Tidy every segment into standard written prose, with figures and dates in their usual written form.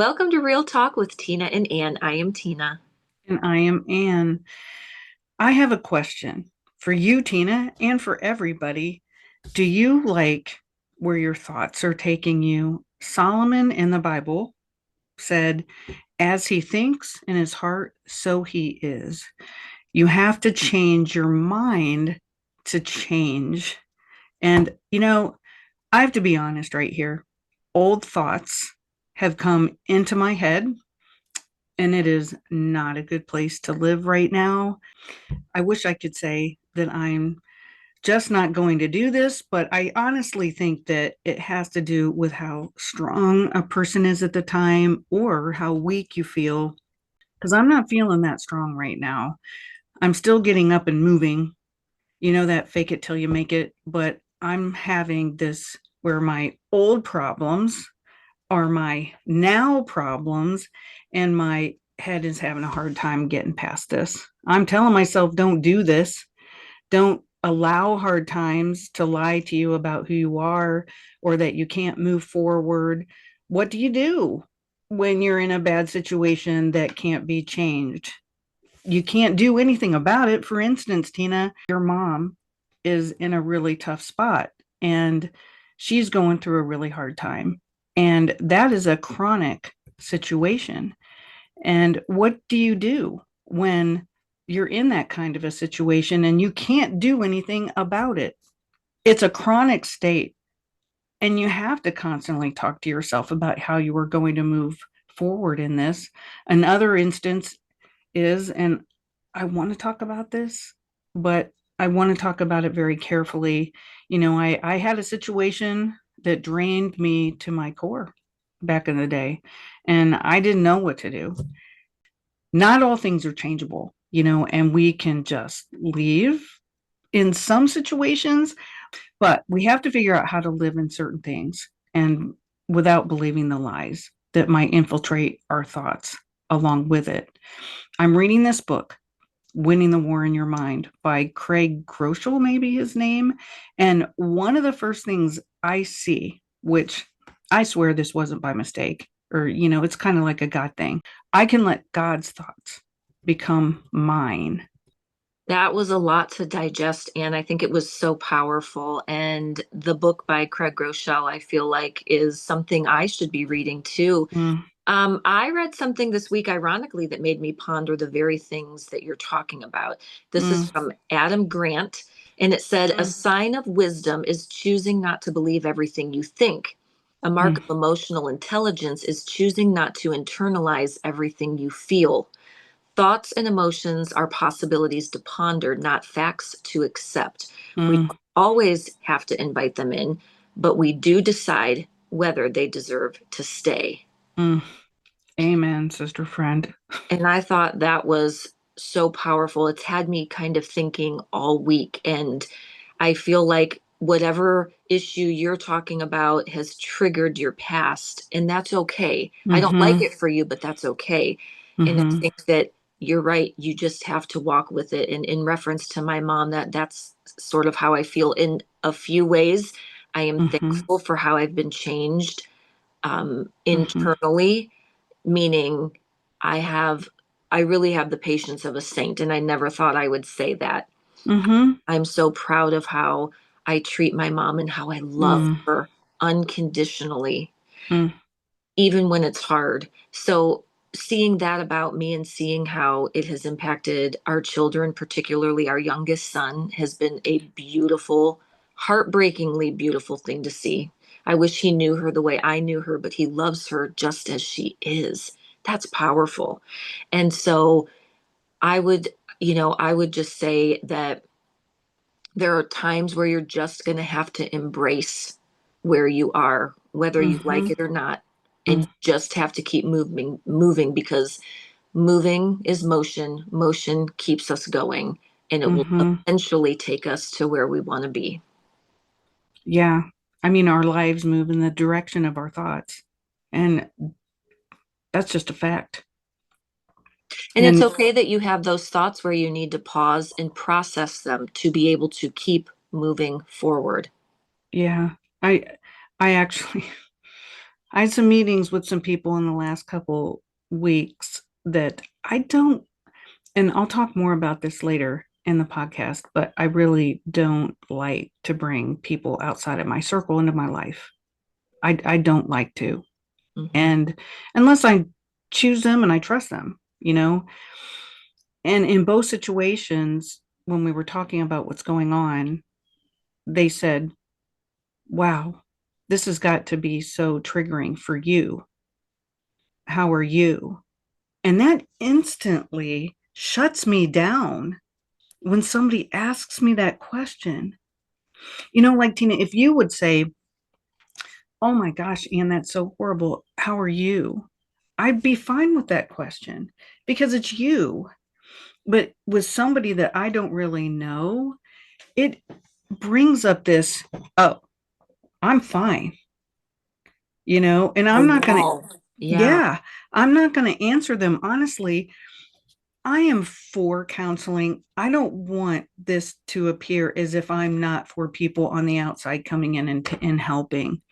Welcome to Real Talk with Tina and Ann. I am Tina. And I am Anne. I have a question for you, Tina, and for everybody. Do you like where your thoughts are taking you? Solomon in the Bible said, as he thinks in his heart, so he is. You have to change your mind to change. And, I have to be honest right here. Old thoughts have come into my head, and it is not a good place to live right now. I wish I could say that I'm just not going to do this, but I honestly think that it has to do with how strong a person is at the time or how weak you feel. Because I'm not feeling that strong right now. I'm still getting up and moving, that fake it till you make it. But I'm having this where my old problems are my now problems, and my head is having a hard time getting past this. I'm telling myself, don't do this. Don't allow hard times to lie to you about who you are or that you can't move forward. What do you do when you're in a bad situation that can't be changed? You can't do anything about it. For instance, Tina, your mom is in a really tough spot and she's going through a really hard time. And that is a chronic situation. And what do you do when you're in that kind of a situation and you can't do anything about it? It's a chronic state, and you have to constantly talk to yourself about how you are going to move forward in this. Another instance is, and I want to talk about this, but I want to talk about it very carefully. I had a situation that drained me to my core back in the day, and I didn't know what to do. Not all things are changeable, and we can just leave in some situations, but we have to figure out how to live in certain things and without believing the lies that might infiltrate our thoughts along with it. I'm reading this book, Winning the War in Your Mind by Craig Groeschel, maybe his name. And one of the first things I see, which I swear this wasn't by mistake, or, it's kind of like a God thing. I can let God's thoughts become mine. That was a lot to digest, and I think it was so powerful. And the book by Craig Groeschel, I feel like, is something I should be reading too. Mm, I read something this week, ironically, that made me ponder the very things that you're talking about. This is mm, from Adam Grant, and it said, a mm, sign of wisdom is choosing not to believe everything you think. A mark mm, of emotional intelligence is choosing not to internalize everything you feel. Thoughts and emotions are possibilities to ponder, not facts to accept. We mm, don't always have to invite them in, but we do decide whether they deserve to stay. mm. Amen, sister friend. And I thought that was so powerful. It's had me kind of thinking all week. And I feel like whatever issue you're talking about has triggered your past, and that's okay. I don't like Mm-hmm, it for you, but that's okay. And I mm-hmm, think that you're right. You just have to walk with it. And in reference to my mom, that's sort of how I feel in a few ways. I am mm-hmm, thankful for how I've been changed mm-hmm, internally, meaning I have, I really have the patience of a saint, and I never thought I would say that. mm-hmm, I'm so proud of how I treat my mom and how I love mm, her unconditionally, mm, even when it's hard. So, seeing that about me and seeing how it has impacted our children, particularly our youngest son, has been a beautiful, heartbreakingly beautiful thing to see. I wish he knew her the way I knew her, but he loves her just as she is. That's powerful. And so, I would, I would just say that there are times where you're just going to have to embrace where you are, whether you like mm-hmm, it or not. And mm, you just have to keep moving, because moving is motion. Motion keeps us going, and it will mm-hmm. eventually take us to where we want to be. Yeah. I mean, our lives move in the direction of our thoughts. And that's just a fact. And it's And okay that you have those thoughts where you need to pause and process them to be able to keep moving forward. yeah, I I actually I had some meetings with some people in the last couple weeks that I don't, and I'll talk more about this later in the podcast, but I really don't like to bring people outside of my circle into my life. I don't like to. Hmm. And unless I choose them and I trust them, and in both situations, when we were talking about what's going on, they said, wow, this has got to be so triggering for you. How are you? And that instantly shuts me down when somebody asks me that question. Like Tina, if you would say, oh my gosh, Anne, that's so horrible. How are you? I'd be fine with that question because it's you. But with somebody that I don't really know, it brings up this, oh, I'm fine, and A I'm not going to, wall. Yeah. yeah, I'm not going to answer them honestly. I am for counseling. I don't want this to appear as if I'm not for people on the outside coming in and helping.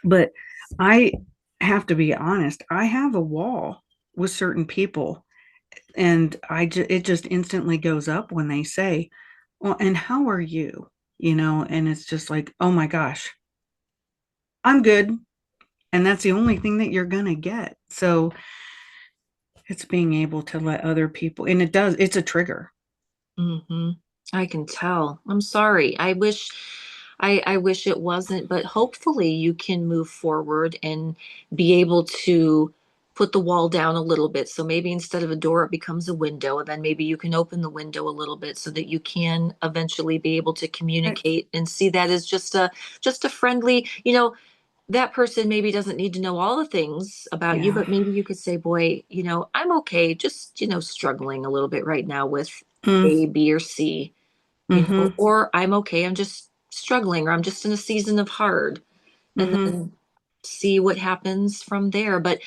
But I have to be honest, I have a wall with certain people, and it just instantly goes up when they say, well, and how are you? And it's just like, oh my gosh, I'm good. And that's the only thing that you're going to get. So it's being able to let other people, and it's a trigger. Hmm. I can tell. I'm sorry. I wish it wasn't, but hopefully you can move forward and be able to put the wall down a little bit. So maybe instead of a door, it becomes a window, and then maybe you can open the window a little bit so that you can eventually be able to Right. communicate and see that as just a friendly, that person maybe doesn't need to know all the things about you, Yeah. but maybe you could say, boy, I'm okay, just, struggling a little bit right now with Mm, A, B, or C, mm-hmm. or I'm okay, I'm just struggling, or I'm just in a season of hard, and Mm-hmm. then see what happens from there. But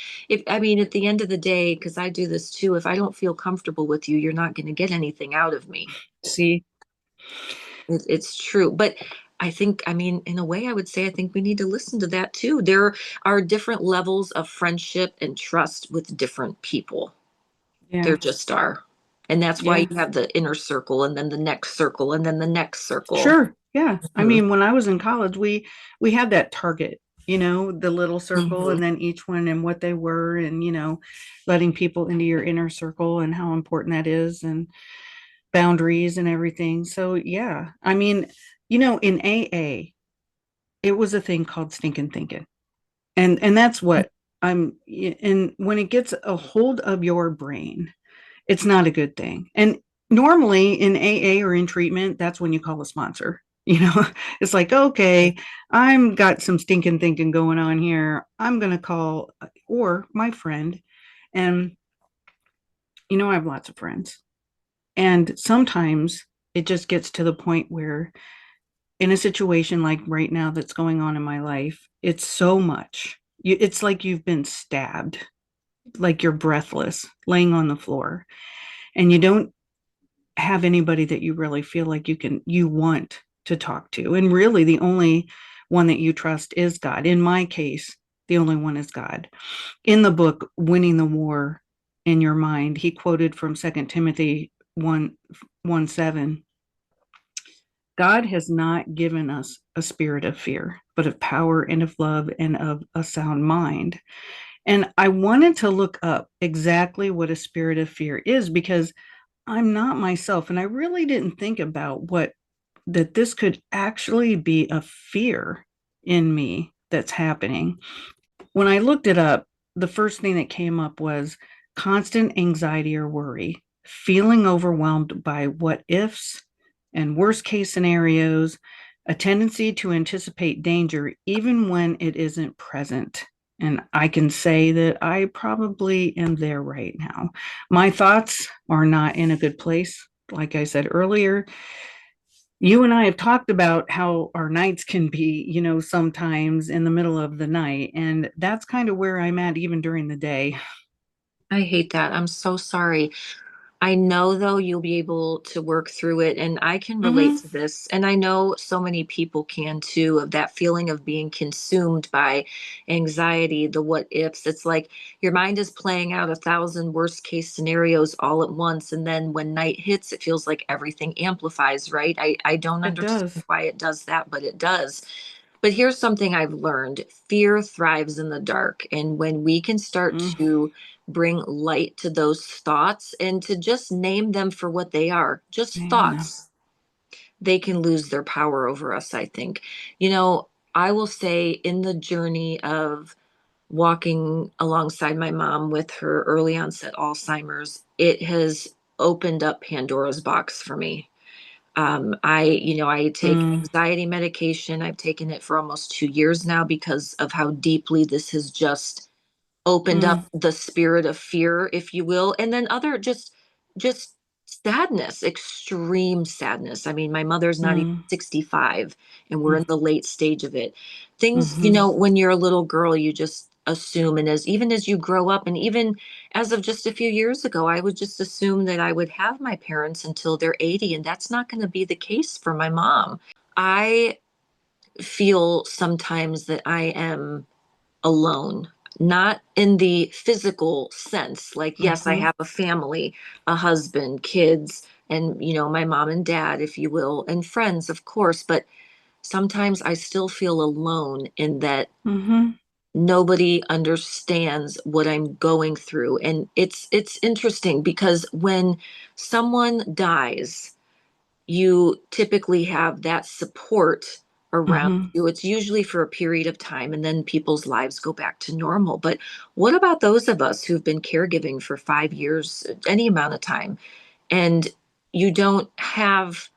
I mean, at the end of the day, because I do this too, if I don't feel comfortable with you, you're not going to get anything out of me. See, It's true. But I mean, in a way, I would say I think we need to listen to that too. There are different levels of friendship and trust with different people. There yeah, just are. And that's why yeah. you have the inner circle and then the next circle and then the next circle. Sure. Yeah. I Hmm. mean, when I was in college, we had that target, the little circle Hmm. and then each one and what they were and letting people into your inner circle and how important that is and boundaries and everything. So, yeah. I mean, in AA, it was a thing called stinking thinking. And that's what I'm and when it gets a hold of your brain, it's not a good thing. And normally in AA or in treatment, that's when you call a sponsor. It's like, okay, I'm got some stinking thinking going on here. I'm going to call or my friend. And, I have lots of friends. And sometimes it just gets to the point where in a situation like right now that's going on in my life, it's so much. It's like you've been stabbed, like you're breathless, laying on the floor, and you don't have anybody that you really feel like you want to talk to. And really the only one that you trust is God. In my case, the only one is God. In the book Winning the War in Your Mind, he quoted from 2 Timothy 1:7. God has not given us a spirit of fear, but of power and of love and of a sound mind. And I wanted to look up exactly what a spirit of fear is because I'm not myself. And I really didn't think about that this could actually be a fear in me that's happening. When I looked it up, the first thing that came up was constant anxiety or worry, feeling overwhelmed by what ifs and worst case scenarios, a tendency to anticipate danger even when it isn't present. And I can say that I probably am there right now. My thoughts are not in a good place. Like I said earlier, you and I have talked about how our nights can be, sometimes in the middle of the night. And that's kind of where I'm at even during the day. I hate that. I'm so sorry. I know though you'll be able to work through it, and I can relate Mm-hmm. to this, and I know so many people can too, of that feeling of being consumed by anxiety, the what ifs. It's like your mind is playing out a thousand worst case scenarios all at once, and then when night hits, it feels like everything amplifies, right? I don't It understand does. why it does that, but it does. But here's something I've learned: fear thrives in the dark. And when we can start Mm, to bring light to those thoughts and to just name them for what they are, just name them. thoughts, they can lose their power over us, I think. You know, I will say in the journey of walking alongside my mom with her early onset Alzheimer's, it has opened up Pandora's box for me. I take Mm, anxiety medication. I've taken it for almost 2 years now because of how deeply this has just opened up mm, the spirit of fear, if you will, and then other just sadness, extreme sadness. I mean, my mother's not even mm, 65 and we're mm, in the late stage of it. Things, mm-hmm. when you're a little girl, you just assume, and as even as you grow up, and even as of just a few years ago, I would just assume that I would have my parents until they're 80, and that's not going to be the case for my mom. I feel sometimes that I am alone, not in the physical sense. Like, yes, I Mm-hmm. have a family, a husband, kids, and, my mom and dad, if you will, and friends, of course. But sometimes I still feel alone in that Mm-hmm. nobody understands what I'm going through. And it's interesting because when someone dies, you typically have that support around Mm-hmm. you. It's usually for a period of time and then people's lives go back to normal. But what about those of us who've been caregiving for 5 years, any amount of time, and you don't have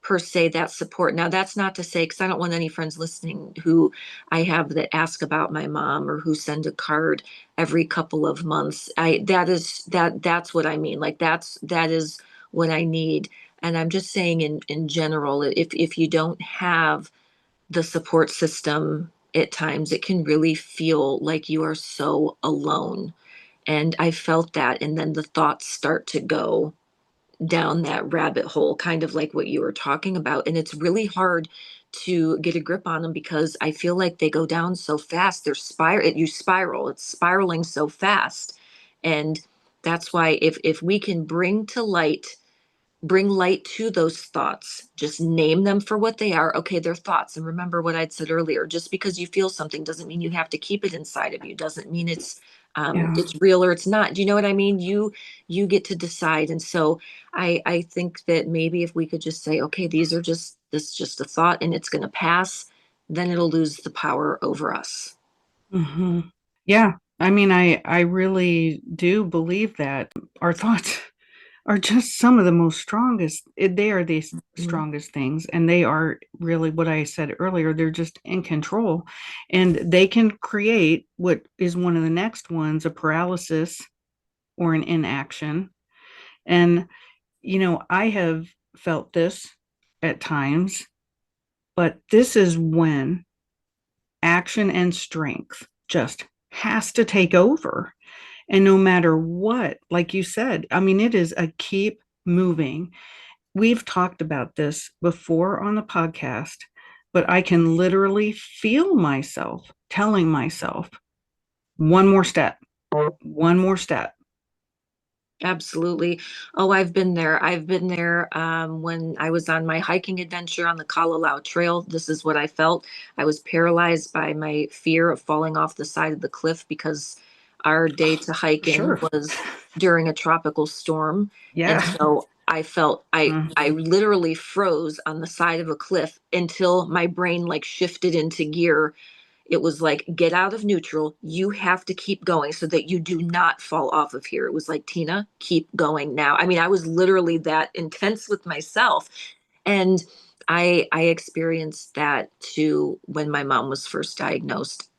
per se that support? Now, that's not to say, because I don't want any friends listening who I have that ask about my mom or who send a card every couple of months. That's what I mean. Like that is what I need. And I'm just saying in general, if you don't have the support system at times, it can really feel like you are so alone. And I felt that. And then the thoughts start to go down that rabbit hole, kind of like what you were talking about. And it's really hard to get a grip on them because I feel like they go down so fast. You spiral. It's spiraling so fast. And that's why if we can bring light to those thoughts. Just name them for what they are. Okay, they're thoughts. And remember what I'd said earlier. Just because you feel something doesn't mean you have to keep it inside of you. Doesn't mean Yeah. it's real or it's not. Do you know what I mean? You get to decide. And so I think that maybe if we could just say, okay, this is just a thought and it's going to pass, then it'll lose the power over us. Mm-hmm. Yeah. I mean, I really do believe that our thoughts are just some of the most strongest. They are the Mhm. strongest things, and they are really what I said earlier. They're just in control, and they can create what is one of the next ones, a paralysis or an inaction. And, I have felt this at times, but this is when action and strength just has to take over. And no matter what, like you said, I mean, it is a keep moving. We've talked about this before on the podcast, but I can literally feel myself telling myself, one more step, one more step. Absolutely. Oh, I've been there. I've been there when I was on my hiking adventure on the Kalalau Trail. This is what I felt. I was paralyzed by my fear of falling off the side of the cliff because our day to hike in Sure. was during a tropical storm. And Yeah. so I felt Mm, I literally froze on the side of a cliff until my brain like shifted into gear. It was like, get out of neutral. You have to keep going so that you do not fall off of here. It was like, Tina, keep going now. I mean, I was literally that intense with myself. And I experienced that too when my mom was first diagnosed.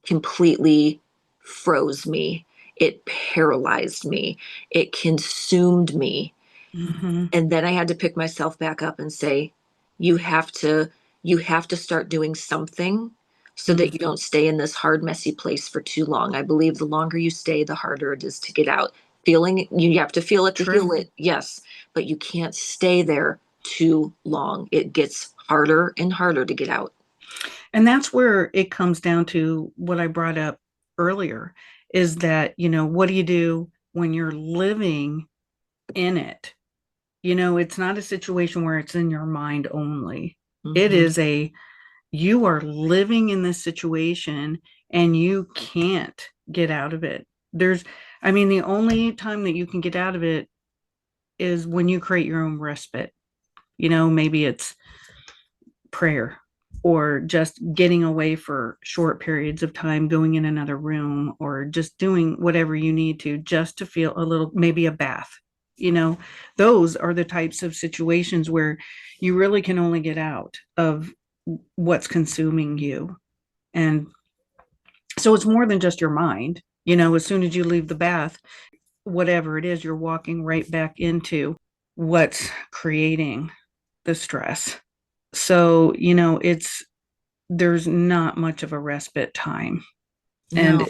Completely froze me. It paralyzed me. It consumed me. mhm, And then I had to pick myself back up and say, you have to you have to start doing something so that mm, you don't stay in this hard, messy place for too long. I believe the longer you stay, the harder it is to get out. Feeling, you have to feel it to heal True. it, yes, but you can't stay there too long. It gets harder and harder to get out. And that's where it comes down to what I brought up earlier is that, what do you do when you're living in it? It's not a situation where it's in your mind only. It Hmm. is you are living in this situation and you can't get out of it. The only time that you can get out of it is when you create your own respite. Maybe it's prayer or just getting away for short periods of time, going in another room, or just doing whatever you need to just to feel a little, maybe a bath. You know, those are the types of situations where you really can only get out of what's consuming you. And so it's more than just your mind. As soon as you leave the bath, whatever it is, you're walking right back into what's creating the stress. So, there's not much of a respite time. And No,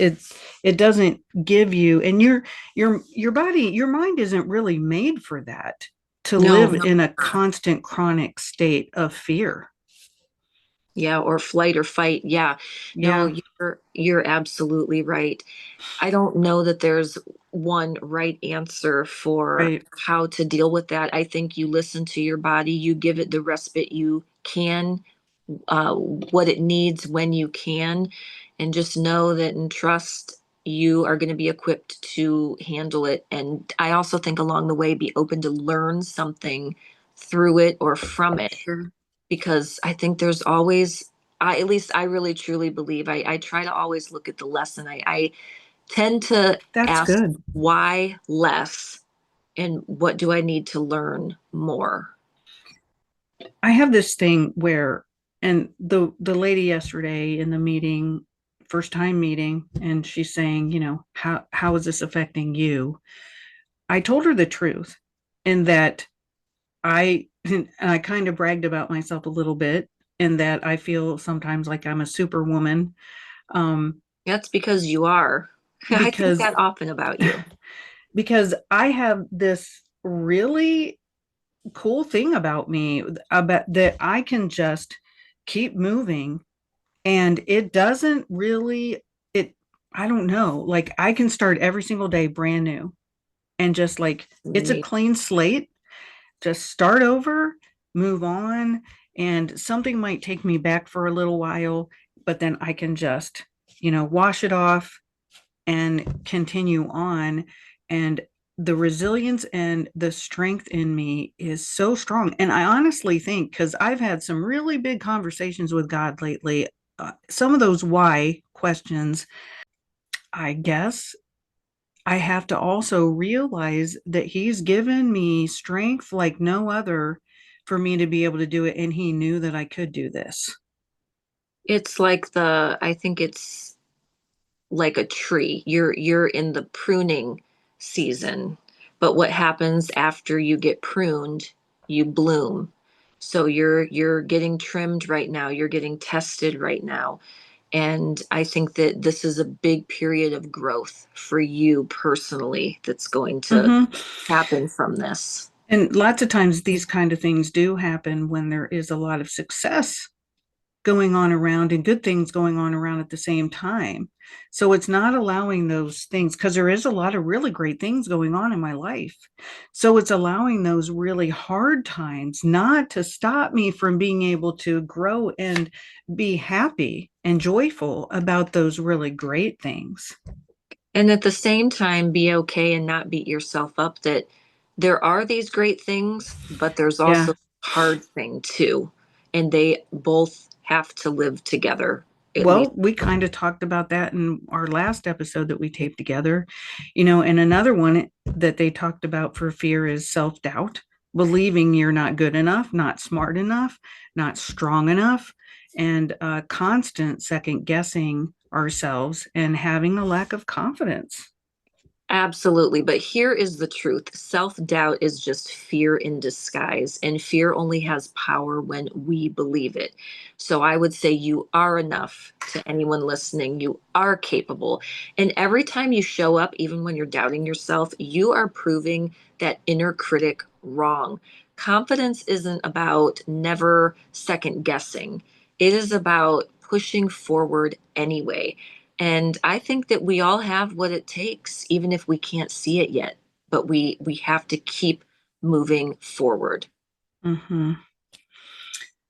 it doesn't give you, and your body, your mind isn't really made for that, to live no, in a constant chronic state of fear. yeah, or flight or fight. Yeah. No, Yeah, you're absolutely right. I don't know that there's one right answer for right. how to deal with that. I think you listen to your body, you give it the respite you can, what it needs when you can, and just know that and trust you are going to be equipped to handle it. And I also think along the way, be open to learn something through it or from it, Sure. because I think there's always, at least I really truly believe, I try to always look at the lesson. I tend to That's ask good. why less and what do I need to learn more. I have this thing where, and the lady yesterday in the meeting, first time meeting, and she's saying, how is this affecting you? I told her the truth, in that and I kind of bragged about myself a little bit, in that I feel sometimes like I'm a superwoman, That's because you are. I think because that often about you. because I have this really cool thing about me, about that I can just keep moving, and it doesn't really, it I don't know, like I can start every single day brand new, and just like it's a Right. clean slate, just start over, move on. And something might take me back for a little while, but then I can just, wash it off and continue on. And the resilience and the strength in me is so strong. And I honestly think, because I've had some really big conversations with God lately, some of those why questions, I guess I have to also realize that He's given me strength like no other for me to be able to do it. And He knew that I could do this. It's like I think it's like a tree. You're in the pruning season, but what happens after you get pruned, you bloom. So you're getting trimmed right now, you're getting tested right now. And I think that this is a big period of growth for you personally that's going to Mm-hmm. happen from this. And lots of times these kind of things do happen when there is a lot of success going on around and good things going on around at the same time. So it's not allowing those things, because there is a lot of really great things going on in my life. So it's allowing those really hard times not to stop me from being able to grow and be happy and joyful about those really great things. And at the same time, be okay and not beat yourself up that there are these great things, but there's also Yeah. a hard thing too. And they both have to live together, at least. Well, we kind of talked about that in our last episode that we taped together, and another one that they talked about for fear is self doubt, believing you're not good enough, not smart enough, not strong enough, and constant second guessing ourselves and having a lack of confidence. Absolutely. But here is the truth. Self-doubt is just fear in disguise, and fear only has power when we believe it. So I would say you are enough to anyone listening. You are capable. And every time you show up, even when you're doubting yourself, you are proving that inner critic wrong. Confidence isn't about never second guessing. It is about pushing forward anyway. And I think that we all have what it takes, even if we can't see it yet. But we have to keep moving forward. Hmm.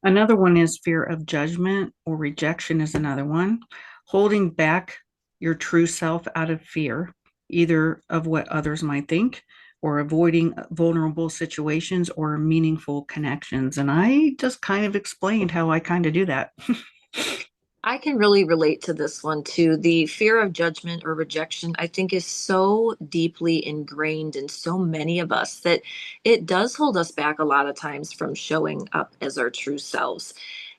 Another one is fear of judgment or rejection, is another one. Holding back your true self out of fear, either of what others might think or avoiding vulnerable situations or meaningful connections. And I just kind of explained how I kind of do that. I can really relate to this one too. The fear of judgment or rejection, I think, is so deeply ingrained in so many of us that it does hold us back a lot of times from showing up as our true selves.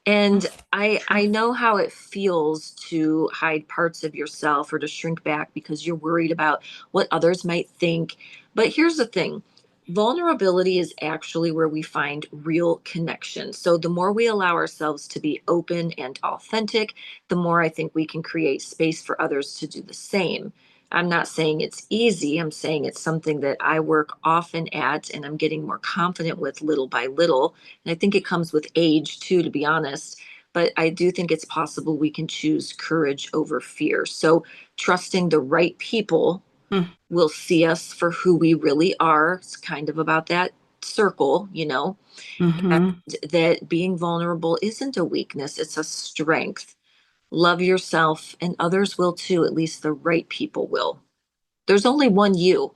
And I True. know how it feels to hide parts of yourself or to shrink back because you're worried about what others might think. But here's the thing. Vulnerability is actually where we find real connection. So, the more we allow ourselves to be open and authentic, the more I think we can create space for others to do the same. I'm not saying it's easy. I'm saying it's something that I work often at and I'm getting more confident with little by little. And I think it comes with age too, to be honest. But I do think it's possible we can choose courage over fear. So, trusting the right people will see us for who we really are. It's kind of about that circle, and Mm-hmm. that being vulnerable isn't a weakness, it's a strength. Love yourself, and others will too, at least the right people will. There's only one you.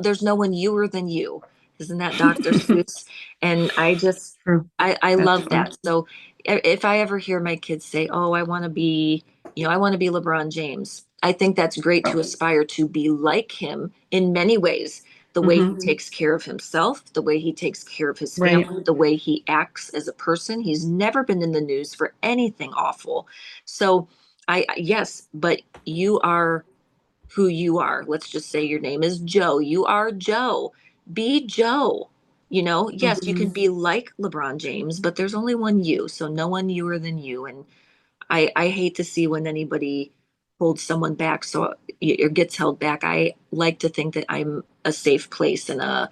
There's no one youer than you. Isn't that Dr. Seuss? And True. I That's love fun. that. So if I ever hear my kids say, "Oh, I want to be LeBron James." I think that's great to aspire to be like him in many ways. The way he Mm-hmm. takes care of himself, the way he takes care of his Right. family, the way he acts as a person. He's never been in the news for anything awful. So yes, but you are who you are. Let's just say your name is Joe. You are Joe. Be Joe. Yes, you can Mm-hmm. be like LeBron James, but there's only one you. So no one newer than you. And I hate to see when anybody holds someone back so or gets held back. I like to think that I'm a safe place and a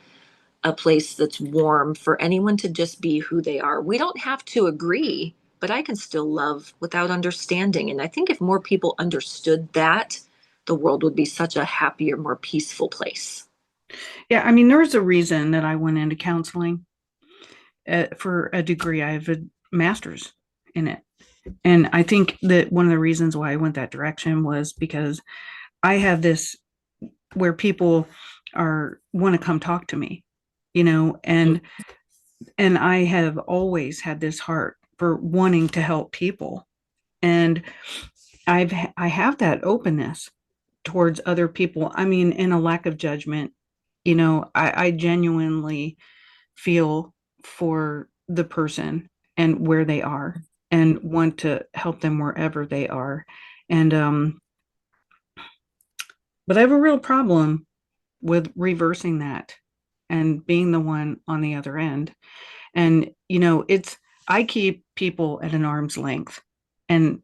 place that's warm for anyone to just be who they are. We don't have to agree, but I can still love without understanding. And I think if more people understood that, the world would be such a happier, more peaceful place. Yeah, I mean, there's a reason that I went into counseling for a degree. I have a master's in it. And I think that one of the reasons why I went that direction was because I have this where people are want to come talk to me, Mm. and I have always had this heart for wanting to help people. And I have that openness towards other people. I mean, in a lack of judgment, I genuinely feel for the person and where they are and want to help them wherever they are. And but I have a real problem with reversing that and being the one on the other end. And it's I keep people at an arm's length. And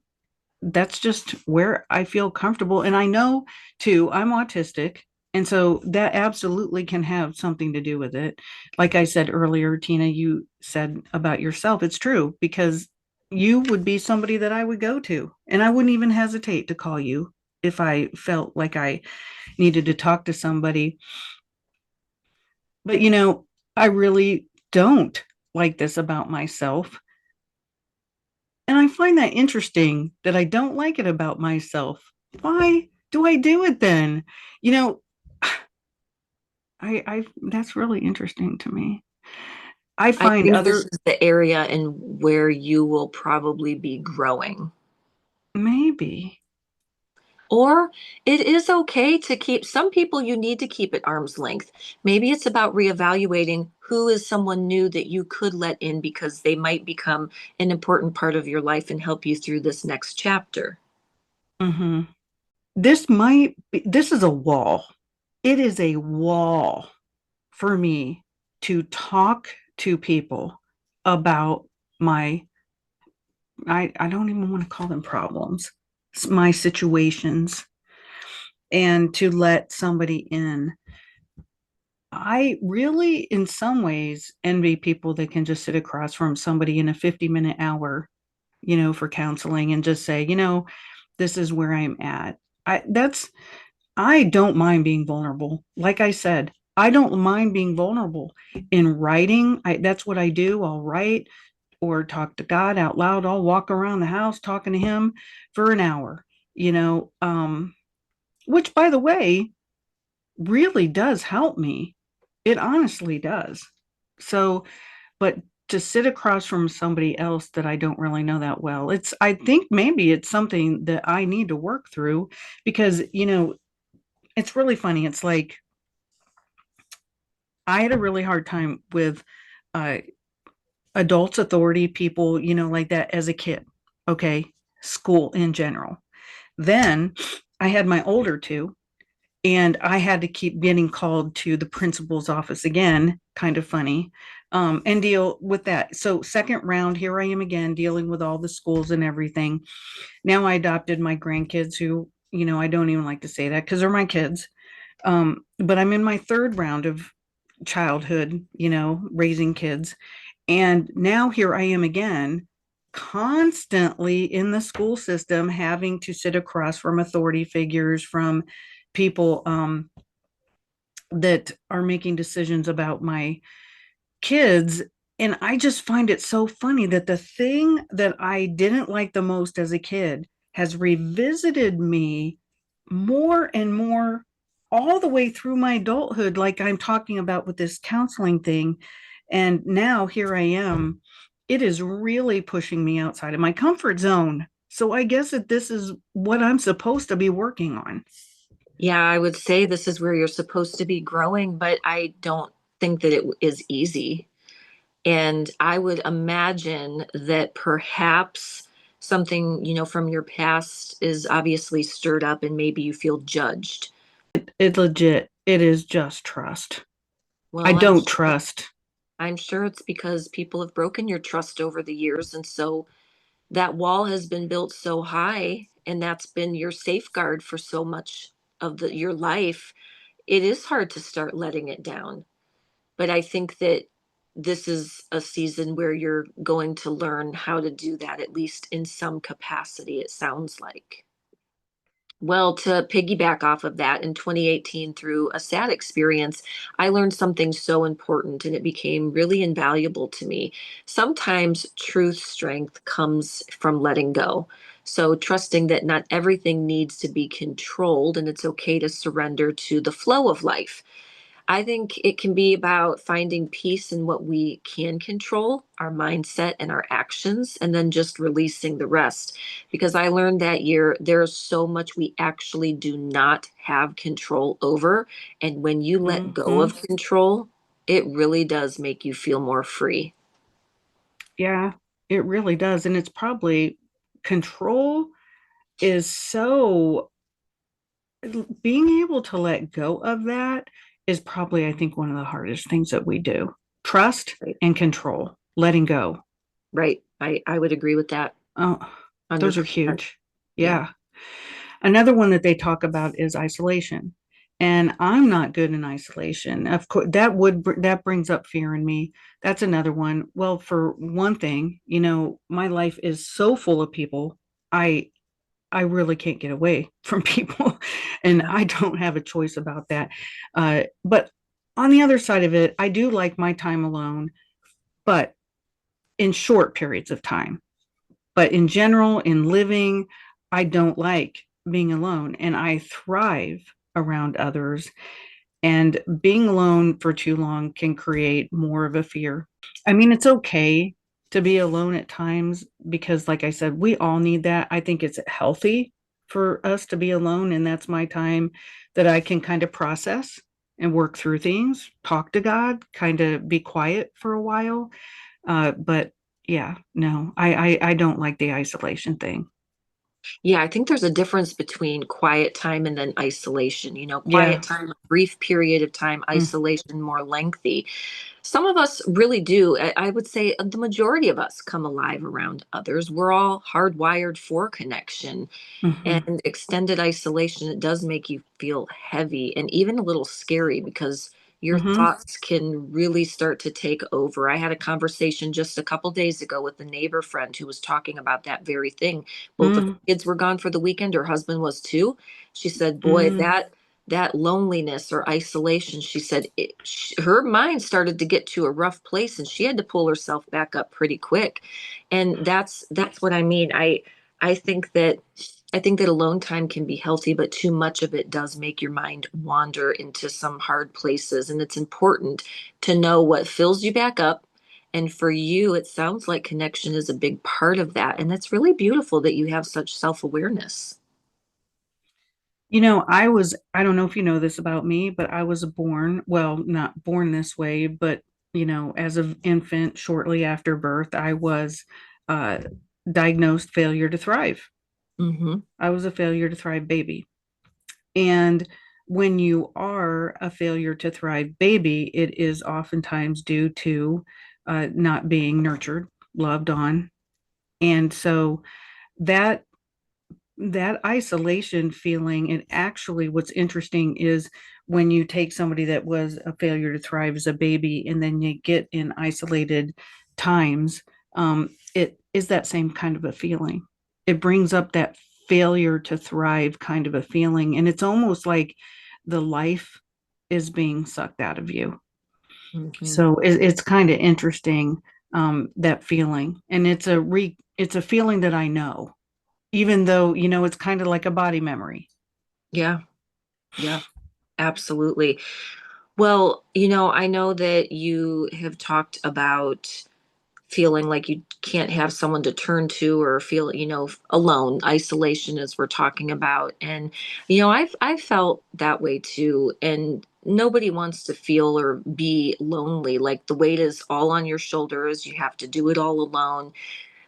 that's just where I feel comfortable. And I know too, I'm autistic. And so that absolutely can have something to do with it. Like I said earlier, Tina, you said about yourself, it's true because you would be somebody that I would go to. And I wouldn't even hesitate to call you if I felt like I needed to talk to somebody. But, I really don't like this about myself. And I find that interesting that I don't like it about myself. Why do I do it then? You know, I that's really interesting to me. I I find think this other is the area and where you will probably be growing. maybe. Or it is okay to keep some people you need to keep at arm's length. Maybe it's about reevaluating who is someone new that you could let in because they might become an important part of your life and help you through this next chapter. Hmm. This is a wall. it is a wall for me to talk to people about my, I don't even want to call them problems, my situations, and to let somebody in. I really, in some ways, envy people that can just sit across from somebody in a 50-minute hour, for counseling and just say, this is where I'm at. I don't mind being vulnerable. Like I said, I don't mind being vulnerable in writing. That's what I do. I'll write or talk to God out loud. I'll walk around the house talking to him for an hour, which by the way, really does help me. It honestly does. So, but to sit across from somebody else that I don't really know that well, I think maybe it's something that I need to work through because, it's really funny. It's like I had a really hard time with uh, adults, authority, people, like that as a kid. Okay. School in general. Then I had my older two, and I had to keep getting called to the principal's office again, kind of funny, and deal with that. So, second round, here I am again dealing with all the schools and everything. Now I adopted my grandkids, who, I don't even like to say that because they're my kids. But I'm in my third round of childhood, raising kids. And now here I am again, constantly in the school system, having to sit across from authority figures, from people that are making decisions about my kids. And I just find it so funny that the thing that I didn't like the most as a kid has revisited me more and more all the way through my adulthood, like I'm talking about with this counseling thing. And now here I am. It is really pushing me outside of my comfort zone. So I guess that this is what I'm supposed to be working on. Yeah, I would say this is where you're supposed to be growing, but I don't think that it is easy. And I would imagine that perhaps something, from your past is obviously stirred up and maybe you feel judged. It legit, it is just trust. I Well, don't trust. I'm sure it's because people have broken your trust over the years. And so that wall has been built so high, and that's been your safeguard for so much of your life. It is hard to start letting it down. But I think that this is a season where you're going to learn how to do that, at least in some capacity, it sounds like. Well, to piggyback off of that, in 2018, through a sad experience, I learned something so important and it became really invaluable to me. Sometimes truth strength comes from letting go. So, trusting that not everything needs to be controlled and it's okay to surrender to the flow of life. I think it can be about finding peace in what we can control, our mindset and our actions, and then just releasing the rest. Because I learned that year there's so much we actually do not have control over. And when you let go Mm-hmm. of control, it really does make you feel more free. Yeah, it really does. And it's probably control is so, being able to let go of that is probably, I think, one of the hardest things that we do. Trust Right. and control, letting go. Right. I would agree with that Oh, those are 100%. huge. Yeah. Yeah. Another one that they talk about is isolation. And I'm not good in isolation. Of course, that brings up fear in me. That's another one. Well, for one thing, my life is so full of people. I I really can't get away from people, and Yeah. I don't have a choice about that. But on the other side of it, I do like my time alone, but in short periods of time. But in general, in living, I don't like being alone, and I thrive around others. And being alone for too long can create more of a fear. I mean, it's okay to be alone at times because, like I said, we all need that. I think it's healthy for us to be alone. And that's my time that I can kind of process and work through things, talk to God, kind of be quiet for a while. But yeah, no, I don't like the isolation thing. Yeah, I think there's a difference between quiet time and then isolation. Quiet Yeah. time, a brief period of time, Mm, isolation, more lengthy. Some of us really do. I would say the majority of us come alive around others. We're all hardwired for connection. mhm, And extended isolation, it does make you feel heavy and even a little scary because your mhm, thoughts can really start to take over. I had a conversation just a couple days ago with a neighbor friend who was talking about that very thing. Both of her mm, kids were gone for the weekend. Her husband was too. She said, "Boy, mm, that loneliness or isolation," she said, her mind started to get to a rough place, and she had to pull herself back up pretty quick. And that's what I mean. I think that I think that alone time can be healthy, but too much of it does make your mind wander into some hard places. And it's important to know what fills you back up. And for you, it sounds like connection is a big part of that. And that's really beautiful that you have such self awareness. I don't know if you know this about me, but I was born, well, not born this way, but, as an infant, shortly after birth, I was uh, diagnosed failure to thrive. Hmm. I was a failure to thrive baby. And when you are a failure to thrive baby, it is oftentimes due to not being nurtured, loved on. And so that that isolation feeling, and actually what's interesting is when you take somebody that was a failure to thrive as a baby and then you get in isolated times, it is that same kind of a feeling. It brings up that failure to thrive kind of a feeling, and it's almost like the life is being sucked out of you. Hmm. So it's kind of interesting, that feeling, and it's a feeling that I know, even though it's kind of like a body memory. Yeah, yeah, absolutely. Well, I know that you have talked about feeling like you can't have someone to turn to or feel, alone, isolation as we're talking about. And I've felt that way too. And nobody wants to feel or be lonely. Like the weight is all on your shoulders. You have to do it all alone.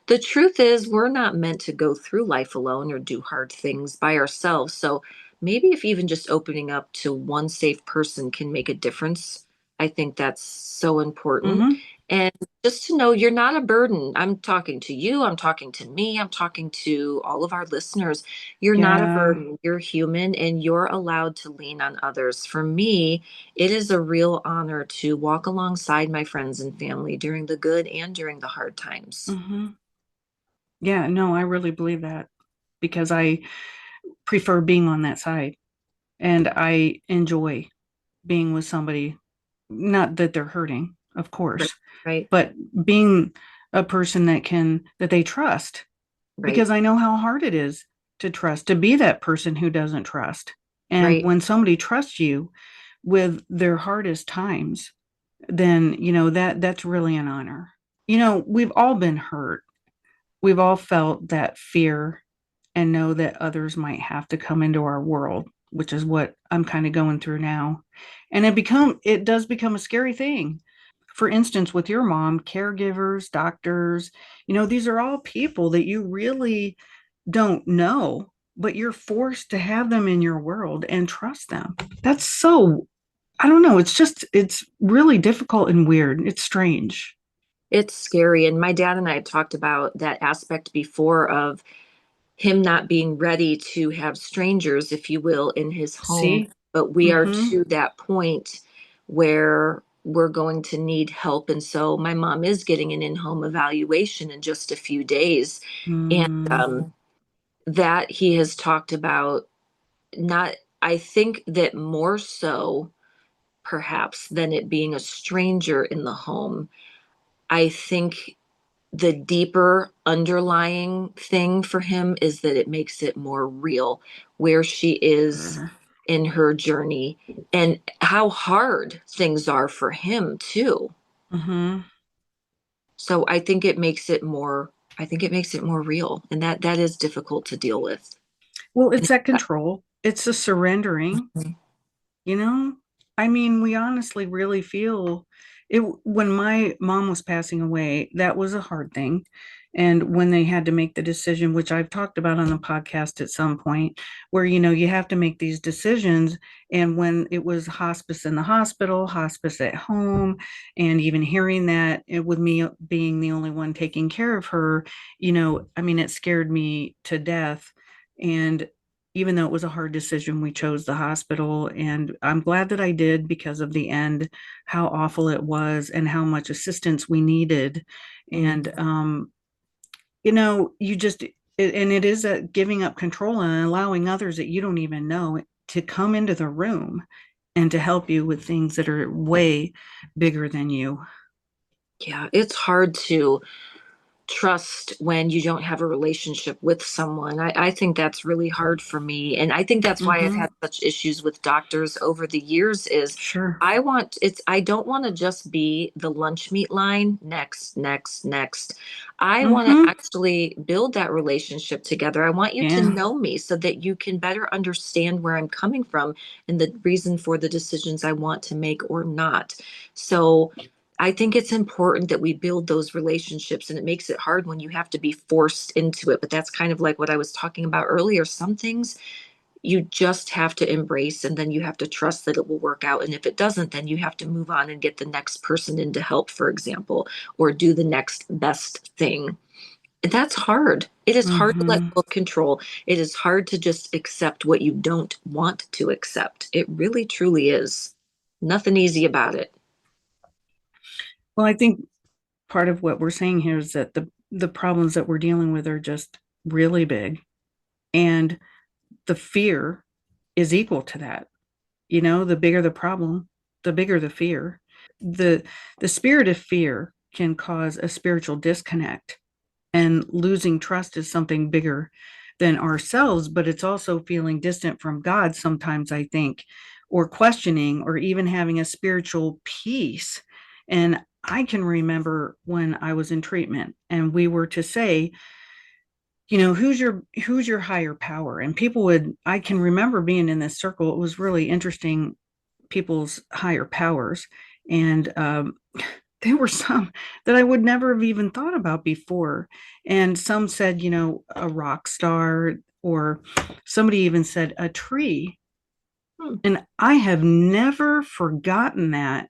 The truth is, we're not meant to go through life alone or do hard things by ourselves. So maybe if even just opening up to one safe person can make a difference, I think that's so important. Mm-hmm. And just to know you're not a burden. I'm talking to you, I'm talking to me, I'm talking to all of our listeners. You're not a Yeah. burden. You're human and you're allowed to lean on others. For me, it is a real honor to walk alongside my friends and family during the good and during the hard times. Mm-hmm. Yeah, no, I really believe that because I prefer being on that side, and I enjoy being with somebody, not that they're hurting, of Right, course, right, but being a person that they trust, right, because I know how hard it is to trust, to be that person who doesn't trust. And right. when somebody trusts you with their hardest times, then that's really an honor. We've all been hurt. We've all felt that fear and know that others might have to come into our world, which is what I'm kind of going through now. And it does become a scary thing. For instance, with your mom, caregivers, doctors, these are all people that you really don't know, but you're forced to have them in your world and trust them. That's so, I don't know, it's really difficult and weird. It's strange. It's scary. And my dad and I had talked about that aspect before of him not being ready to have strangers, if you will, in his home. See? But we are Mm-hmm. to that point where we're going to need help. And so my mom is getting an in home evaluation in just a few days. And Mm, that he has talked about not, I think that more so perhaps than it being a stranger in the home. I think the deeper underlying thing for him is that it makes it more real where she is sure. in her journey and how hard things are for him too. Mm-hmm. So I think it makes it more real and that is difficult to deal with. Well, it's that control. It's the surrendering, Mhm. you know? I mean, we honestly really feel when my mom was passing away, that was a hard thing. And when they had to make the decision, which I've talked about on the podcast at some point, where you have to make these decisions. And when it was hospice in the hospital, hospice at home, and even hearing that with me being the only one taking care of her, I mean, it scared me to death. And even though it was a hard decision, we chose the hospital. And I'm glad that I did because of the end, how awful it was and how much assistance we needed. Mm. And, you just, and it is a giving up control and allowing others that you don't even know to come into the room and to help you with things that are way bigger than you. Yeah, it's hard to trust when you don't have a relationship with someone. I think that's really hard for me. And I think that's why I've Mm-hmm. had such issues with doctors over the years is Sure. I don't want to just be the lunch meat line, next, next, next. I want to Mm-hmm. actually build that relationship together. I want you to Yeah. know me so that you can better understand where I'm coming from and the reason for the decisions I want to make or not. So I think it's important that we build those relationships, and it makes it hard when you have to be forced into it. But that's kind of like what I was talking about earlier. Some things you just have to embrace, and then you have to trust that it will work out. And if it doesn't, then you have to move on and get the next person in to help, for example, or do the next best thing. That's hard. It is hard to let Mm-hmm. go of control. It is hard to just accept what you don't want to accept. It really, truly is. Nothing easy about it. Well, I think part of what we're saying here is that the problems that we're dealing with are just really big, and the fear is equal to that. The bigger the problem, the bigger the fear. The spirit of fear can cause a spiritual disconnect, and losing trust is something bigger than ourselves, but it's also feeling distant from God sometimes, I think, or questioning, or even having a spiritual peace. And I can remember when I was in treatment and we were to say, who's your higher power? And people would, I can remember being in this circle. It was really interesting, people's higher powers. And there were some that I would never have even thought about before. And some said, a rock star, or somebody even said a tree. Hmm. And I have never forgotten that,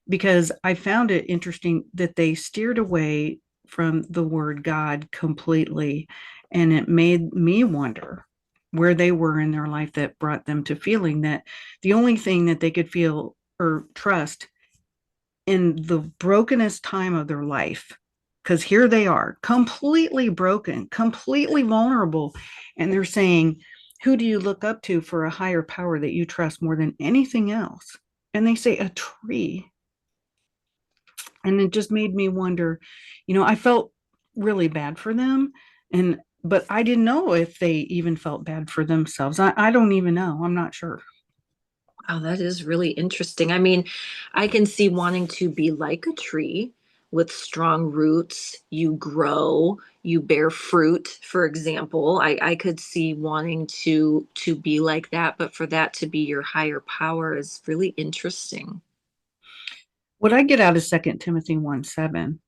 because I found it interesting that they steered away from the word God completely. And it made me wonder where they were in their life that brought them to feeling that the only thing that they could feel or trust in the brokenest time of their life, because here they are completely broken, completely vulnerable, and they're saying, who do you look up to for a higher power that you trust more than anything else? And they say a tree. And it just made me wonder, I felt really bad for them. And but I didn't know if they even felt bad for themselves. I don't even know. I'm not sure. Wow, that is really interesting. I mean, I can see wanting to be like a tree with strong roots. You grow, you bear fruit, for example. I could see wanting to be like that, but for that to be your higher power is really interesting. What I get out of 2 Timothy 1:7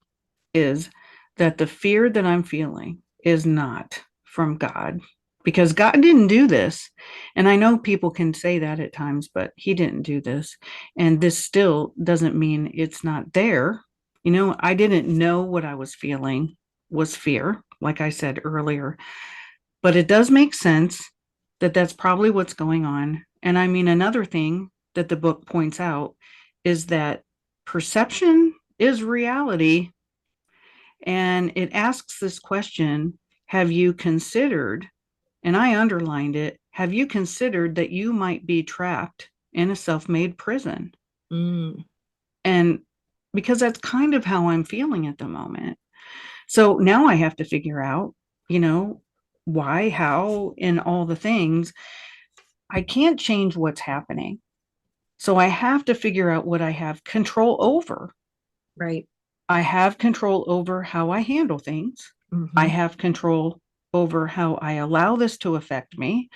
is that the fear that I'm feeling is not from God, because God didn't do this. And I know people can say that at times, but He didn't do this. And this still doesn't mean it's not there. I didn't know what I was feeling was fear, like I said earlier, but it does make sense that that's probably what's going on. And I mean, another thing that the book points out is that perception is reality, and it asks this question: have you considered, and I underlined it, have you considered that you might be trapped in a self made prison? Mm, And because that's kind of how I'm feeling at the moment. So now I have to figure out, you know, why, how, and all the things. I can't change what's happening. So I have to figure out what I have control over. right. I have control over how I handle things. I Hmm. have control over how I allow this to affect me.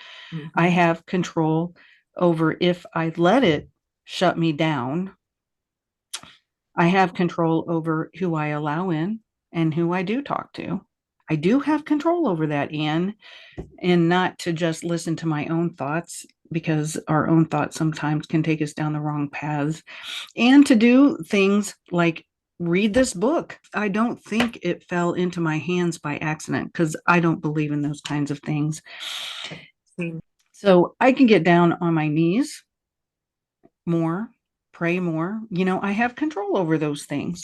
I Hmm. have control over if I let it shut me down. I have control over who I allow in and who I do talk to. I do have control over that, Anne, and not to just listen to my own thoughts because our own thoughts sometimes can take us down the wrong paths, and to do things like read this book. I don't think it fell into my hands by accident because I don't believe in those kinds of things. Mm. So I can get down on my knees more, pray more. I have control over those things.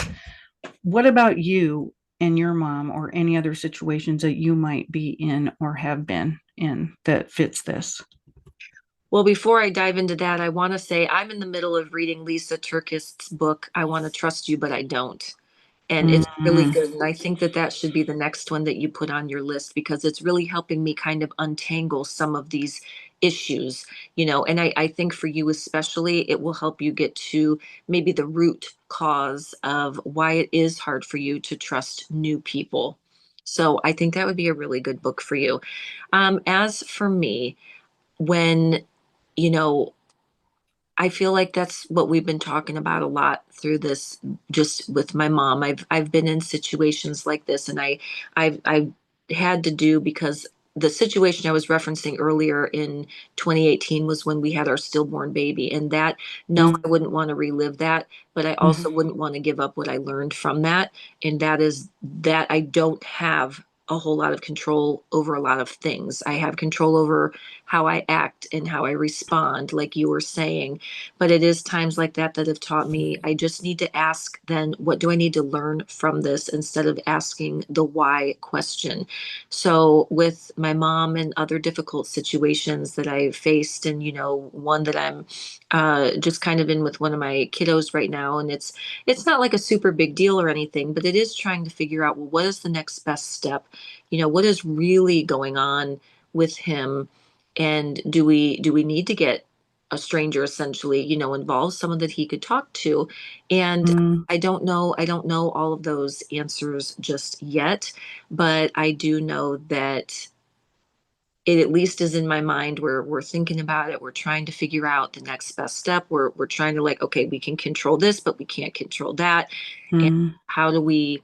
What about you and your mom or any other situations that you might be in or have been in that fits this? Well, before I dive into that, I want to say I'm in the middle of reading Lisa Turkist's book, I Want to Trust You, But I Don't. And it's really Mm, good. And I think that that should be the next one that you put on your list because it's really helping me kind of untangle some of these issues, and I think for you especially, it will help you get to maybe the root cause of why it is hard for you to trust new people. So I think that would be a really good book for you. As for me, when, you know, I feel like that's what we've been talking about a lot through this, just with my mom. I've been in situations like this, and I've had to do because the situation I was referencing earlier in 2018 was when we had our stillborn baby, and that, no, mm, I wouldn't want to relive that, but I mm, also wouldn't want to give up what I learned from that, and that is that I don't have a whole lot of control over a lot of things. I have control over how I act and how I respond, like you were saying, but it is times like that that have taught me I just need to ask then, what do I need to learn from this instead of asking the why question. So with my mom and other difficult situations that I've faced, and one that I'm just kind of in with one of my kiddos right now, and it's not like a super big deal or anything, but it is trying to figure out, well, what is the next best step? What is really going on with him, and do we need to get a stranger essentially, involved, someone that he could talk to. And mm, I don't know all of those answers just yet, but I do know that it at least is in my mind where we're thinking about it. We're trying to figure out the next best step. We're trying to, like, okay, we can control this, but we can't control that. And mm, how do we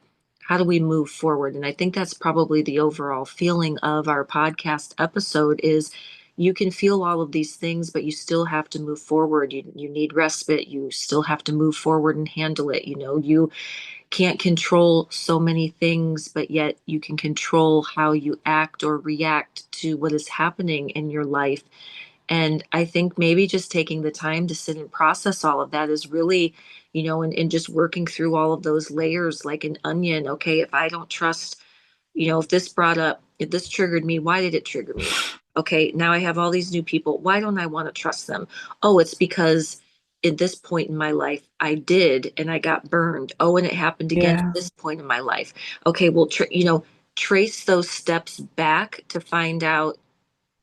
move forward? And I think that's probably the overall feeling of our podcast episode is you can feel all of these things, but you still have to move forward. You need respite. You still have to move forward and handle it. You can't control so many things, but yet you can control how you act or react to what is happening in your life. And I think maybe just taking the time to sit and process all of that is really, and just working through all of those layers like an onion. Okay, if I don't trust, if this triggered me, why did it trigger me? Okay, now I have all these new people. Why don't I want to trust them? Oh, it's because at this point in my life, I did and I got burned. Oh, and it happened again at yeah. this point in my life. Okay, well, trace those steps back to find out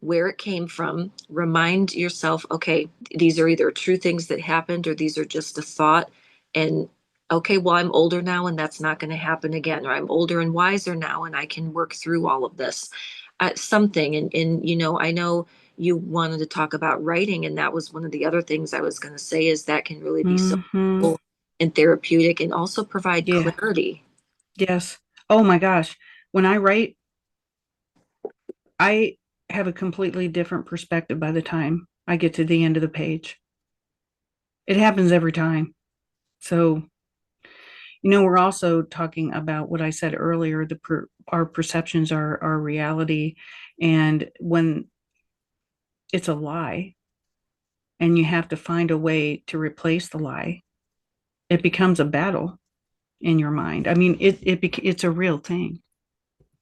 where it came from. Remind yourself, okay, these are either true things that happened or these are just a thought. And okay, well, I'm older now and that's not going to happen again. Or I'm older and wiser now and I can work through all of this. Something. And I know you wanted to talk about writing, and that was one of the other things I was going to say is that can really be so Hmm. helpful and therapeutic and also provide Yeah. clarity. Yes. Oh my gosh. When I write, I have a completely different perspective by the time I get to the end of the page. It happens every time. So, we're also talking about what I said earlier, our perceptions are our reality. And when it's a lie and you have to find a way to replace the lie, it becomes a battle in your mind. I mean, it's a real thing.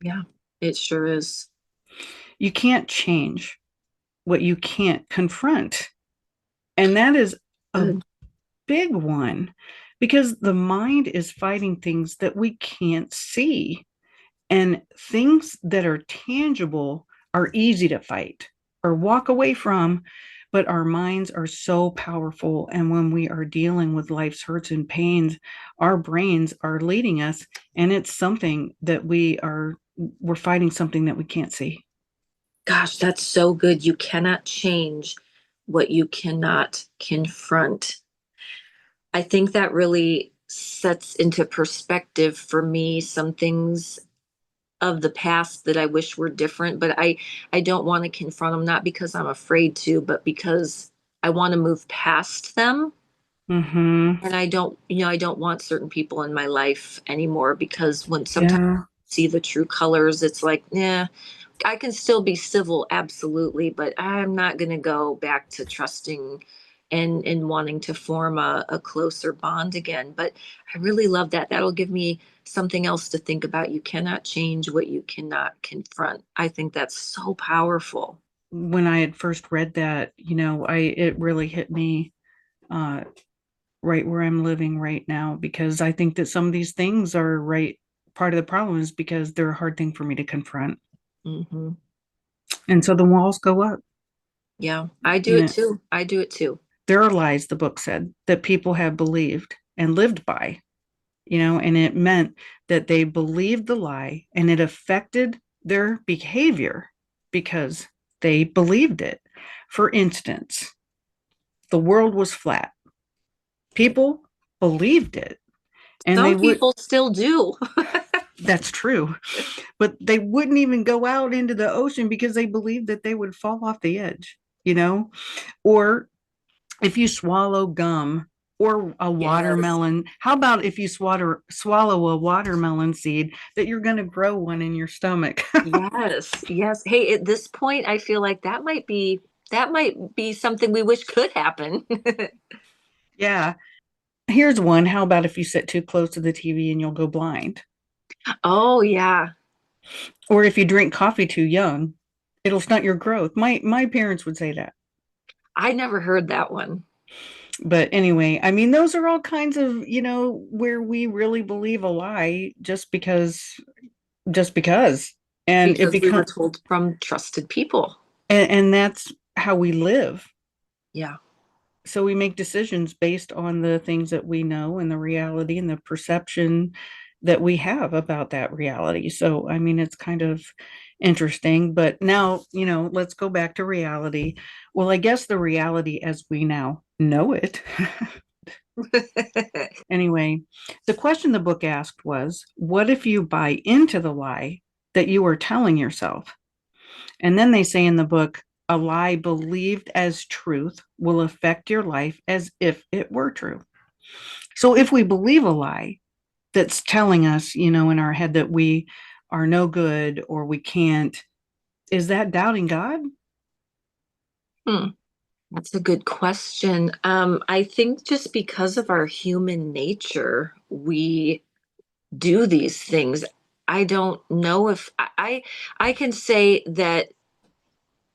Yeah, it sure is. You can't change what you can't confront. And that is a Good. big one because the mind is fighting things that we can't see. And things that are tangible are easy to fight or walk away from, but our minds are so powerful. And when we are dealing with life's hurts and pains, our brains are leading us, and it's something that we're fighting something that we can't see. Gosh, that's so good. You cannot change what you cannot confront. I think that really sets into perspective for me some things of the past that I wish were different, but I don't want to confront them, not because I'm afraid to, but because I want to move past them. Mm-hmm. And I don't, I don't want certain people in my life anymore because when sometimes Yeah. I see the true colors, it's like, yeah, I can still be civil, absolutely, but I'm not going to go back to trusting and wanting to form a closer bond again. But I really love that. That'll give me something else to think about. You cannot change what you cannot confront. I think that's so powerful. When I had first read that, it really hit me uh right where I'm living right now, because I think that some of these things are right. Part of the problem is because they're a hard thing for me to confront. Hmm. And so the walls go up. Yeah, I do You it know, too. I do it too. there are lies, the book said, that people have believed and lived by, and it meant that they believed the lie and it affected their behavior because they believed it. For instance, the world was flat. People believed it, and they Some would. people still do. That's true, but they wouldn't even go out into the ocean because they believed that they would fall off the edge, or if you swallow gum or a Yes. watermelon, how about if you swallow a watermelon seed, that you're going to grow one in your stomach? Yes, yes. Hey, at this point, I feel like that might be something we wish could happen. Yeah. Here's one. How about if you sit too close to the TV and you'll go blind? Oh yeah. Or if you drink coffee too young, it'll stunt your growth. My parents would say that. I never heard that one But anyway, I mean, those are all kinds of, where we really believe a lie just because. And it because we were become told from trusted people. and that's how we live. Yeah. So we make decisions based on the things that we know and the reality and the perception that we have about that reality. So I mean, it's kind of interesting. But now, let's go back to reality. Well, I guess the reality as we now know it. Anyway, the question the book asked was, what if you buy into the lie that you are telling yourself? And then they say in the book, a lie believed as truth will affect your life as if it were true. So if we believe a lie that's telling us, in our head that we are no good or we can't, is that doubting God? Hmm. That's a good question. I think just because of our human nature, we do these things. I don't know if I can say that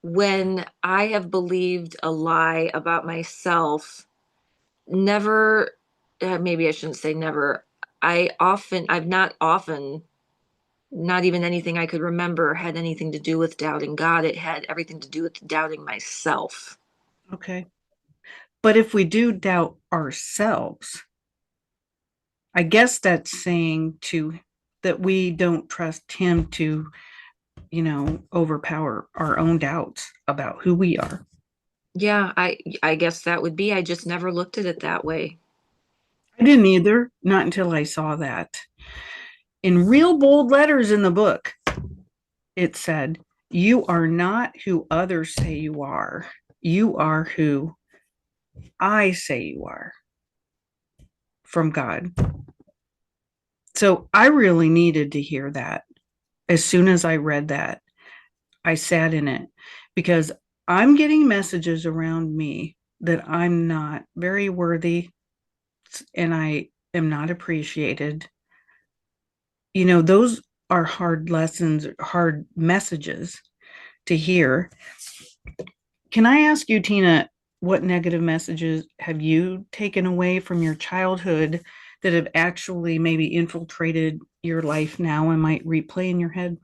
when I have believed a lie about myself, never, maybe I shouldn't say never. I've not often, not even anything I could remember had anything to do with doubting God. It had everything to do with doubting myself. Okay. But if we do doubt ourselves, I guess that's saying to that we don't trust him to, overpower our own doubts about who we are. Yeah, I guess that would be. I just never looked at it that way. I didn't either, not until I saw that. In real bold letters in the book, it said, "You are not who others say you are. You are who I say you are from God." So I really needed to hear that. As soon as I read that, I sat in it because I'm getting messages around me that I'm not very worthy and I am not appreciated. Those are hard lessons, hard messages to hear. Can I ask you, Tina, what negative messages have you taken away from your childhood that have actually maybe infiltrated your life now and might replay in your head?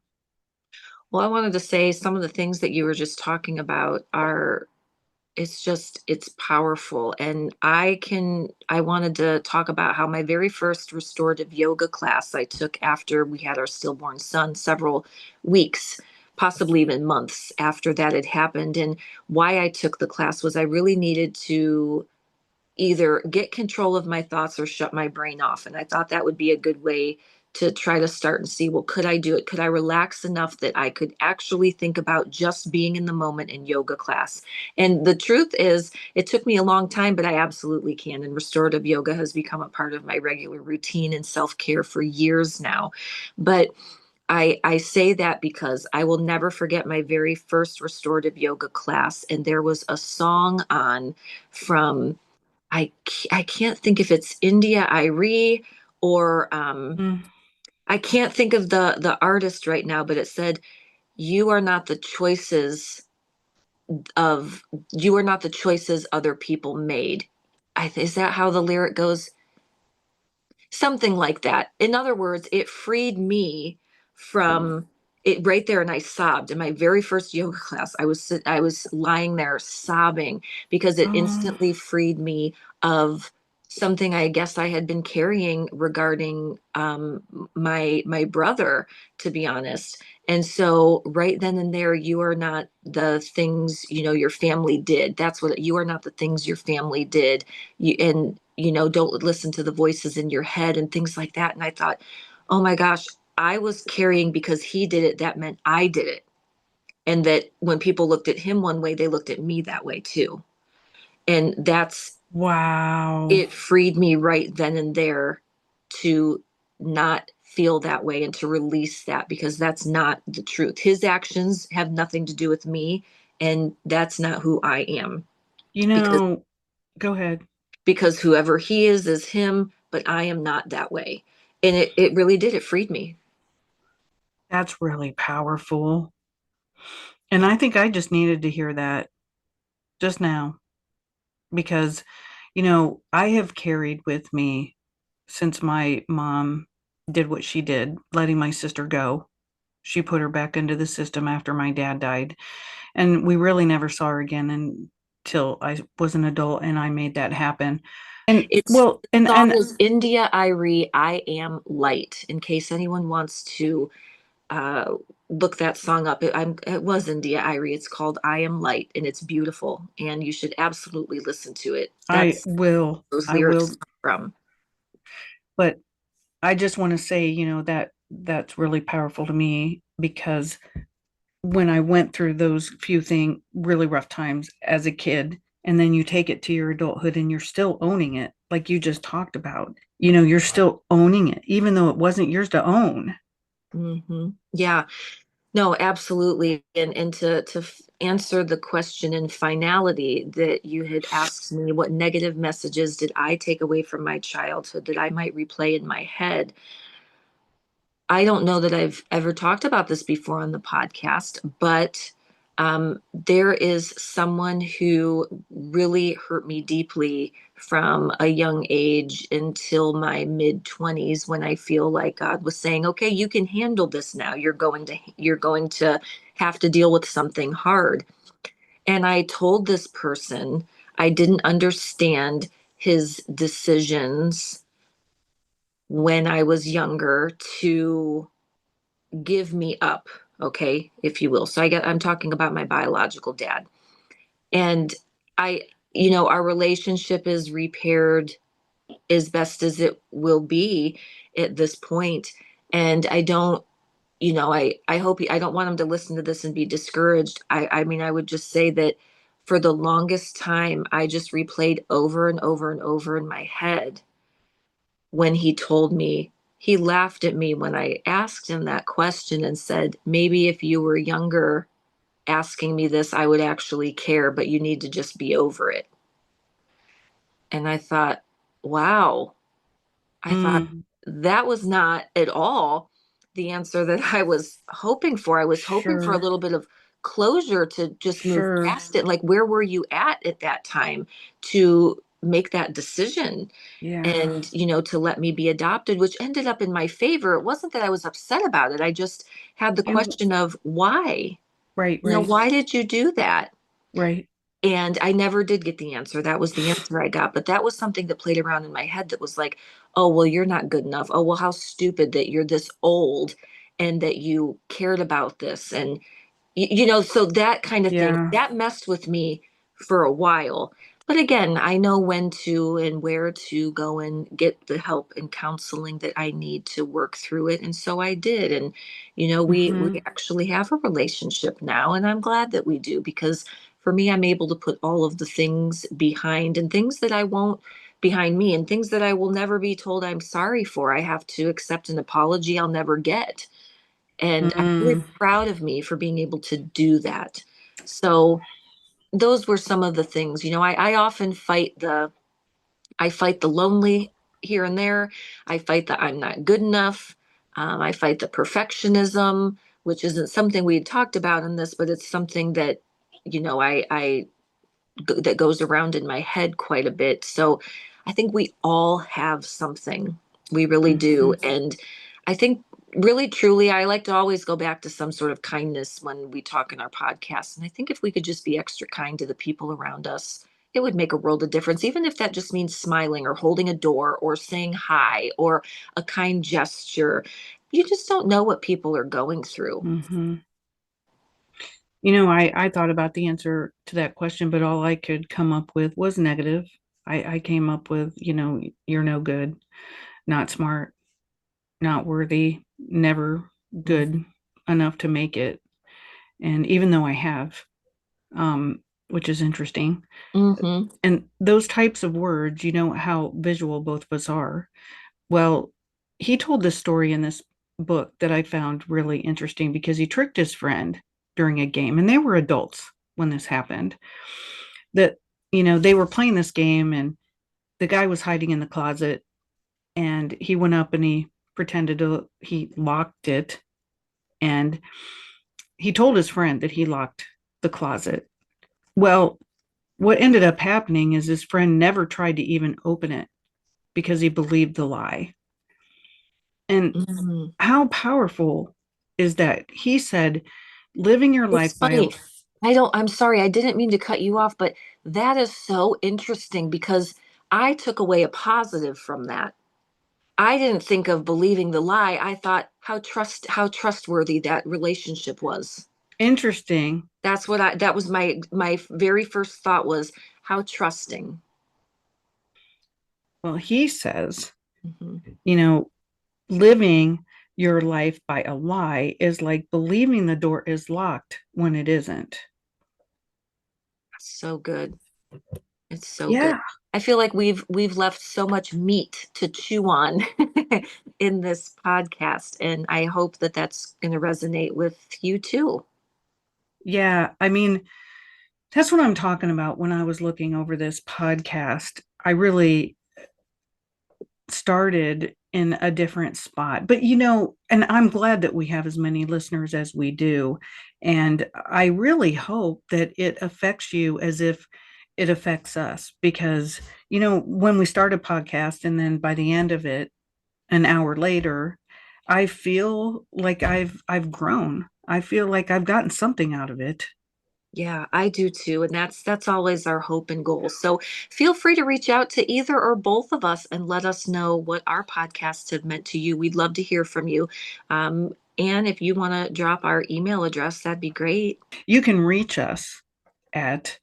Well, I wanted to say some of the things that you were just talking about are it's powerful. And I wanted to talk about how my very first restorative yoga class I took after we had our stillborn son, several weeks, possibly even months after that had happened. And why I took the class was I really needed to either get control of my thoughts or shut my brain off. And I thought that would be a good way to try to start and see, well, could I do it? Could I relax enough that I could actually think about just being in the moment in yoga class? And the truth is, it took me a long time, but I absolutely can. And restorative yoga has become a part of my regular routine and self care for years now. But I say that because I will never forget my very first restorative yoga class, and there was a song on from I can't think if it's India Irie or Mm. I can't think of the artist right now, but it said, "You are not the choices of you are not the choices other people made." Is that how the lyric goes? Something like that. In other words, it freed me from it right there, and I sobbed in my very first yoga class. I was lying there sobbing because it Oh, instantly freed me of something I guess I had been carrying regarding my brother, to be honest. And so right then and there, you are not the things your family did. That's what you are not the things your family did. And don't listen to the voices in your head and things like that. And I thought, oh my gosh, I was carrying because he did it. That meant I did it. And that when people looked at him one way, they looked at me that way too. And that's wow. it freed me right then and there to not feel that way and to release that, because that's not the truth. His actions have nothing to do with me, and that's not who I am. You because know, go ahead. because whoever he is him, but I am not that way. And it really did. It freed me. That's really powerful. And I think I just needed to hear that just now because, I have carried with me since my mom did what she did, letting my sister go. She put her back into the system after my dad died. And we really never saw her again until I was an adult and I made that happen. And It's well, the song is India Irie, I Am Light, in case anyone wants to uh, look that song up. It was India Irie. It's called I Am Light, and it's beautiful. And you should absolutely listen to it. I That's will, those I lyrics will, come from. but I just want to say, that that's really powerful to me because when I went through those few really rough times as a kid, and then you take it to your adulthood and you're still owning it, like you just talked about, you're still owning it, even though it wasn't yours to own. Yeah. No, absolutely. And to answer the question in finality that you had asked me, what negative messages did I take away from my childhood that I might replay in my head? I don't know that I've ever talked about this before on the podcast, but there is someone who really hurt me deeply from a young age until my mid 20s, when I feel like God was saying, "Okay, you can handle this now. You're going to have to deal with something hard." And I told this person I didn't understand his decisions when I was younger to give me up, okay, if you will. I'm talking about my biological dad. And I, our relationship is repaired as best as it will be at this point. And I don't, I hope I don't want him to listen to this and be discouraged. I mean, I would just say that for the longest time, I just replayed over and over and over in my head when he told me, he laughed at me when I asked him that question and said, maybe if you were younger asking me this, I would actually care, but you need to just be over it. And I thought, wow, I thought Mm, that was not at all the answer that I was hoping for. I was hoping for a sure, little bit of closure to just move sure. past it. Like, where were you at that time to make that decision? Yeah. And to let me be adopted, which ended up in my favor. It wasn't that I was upset about it. I just had the And question of why. right, right, Why did you do that? right. And I never did get the answer. That was the answer I got, but that was something that played around in my head that was like, oh well, you're not good enough. Oh well, how stupid that you're this old and that you cared about this. And so that kind of thing, Yeah. that messed with me for a while. But again, I know when to and where to go and get the help and counseling that I need to work through it. And so I did. And, we Hmm. actually have a relationship now. And I'm glad that we do because for me, I'm able to put all of the things behind and things that I won't behind me and things that I will never be told I'm sorry for. I have to accept an apology I'll never get. And I'm really Mm, proud of me for being able to do that. So those were some of the things. I often fight the lonely here and there. I fight the I'm not good enough. I fight the perfectionism, which isn't something we had talked about in this, but it's something that I that goes around in my head quite a bit. So I think we all have something. We really do. mhm, And I think really truly I like to always go back to some sort of kindness when we talk in our podcast. And I think if we could just be extra kind to the people around us, it would make a world of difference, even if that just means smiling or holding a door or saying hi or a kind gesture. You just don't know what people are going through. mhm. I thought about the answer to that question, but all I could come up with was negative. I came up with, you're no good, not smart, not worthy, never good enough to make it. And even though I have, which is interesting. Mm-hmm. And those types of words, how visual both of us are. Well, he told this story in this book that I found really interesting because he tricked his friend during a game, and they were adults when this happened. That, they were playing this game, and the guy was hiding in the closet, and he went up and he locked it, and he told his friend that he locked the closet. Well, what ended up happening is his friend never tried to even open it because he believed the lie. And Mm-hmm. how powerful is that? He said, living your It's life by a funny. I'm sorry, I didn't mean to cut you off, but that is so interesting because I took away a positive from that. I didn't think of believing the lie. I thought how trustworthy that relationship was. interesting. That was my very first thought was how trusting. Well, he says, Hmm. you know, living your life by a lie is like believing the door is locked when it isn't. So good. It's so good. Yeah. I feel like we've left so much meat to chew on in this podcast, and I hope that that's going to resonate with you too. Yeah. I mean, that's what I'm talking about when I was looking over this podcast. I really started in a different spot. But and I'm glad that we have as many listeners as we do. And I really hope that it affects you as if it affects us because when we start a podcast and then by the end of it an hour later, I feel like I've grown. I feel like I've gotten something out of it. Yeah, I do too, and that's always our hope and goal. So feel free to reach out to either or both of us and let us know what our podcasts have meant to you. We'd love to hear from you. And if you want to drop our email address, that'd be great. You can reach us at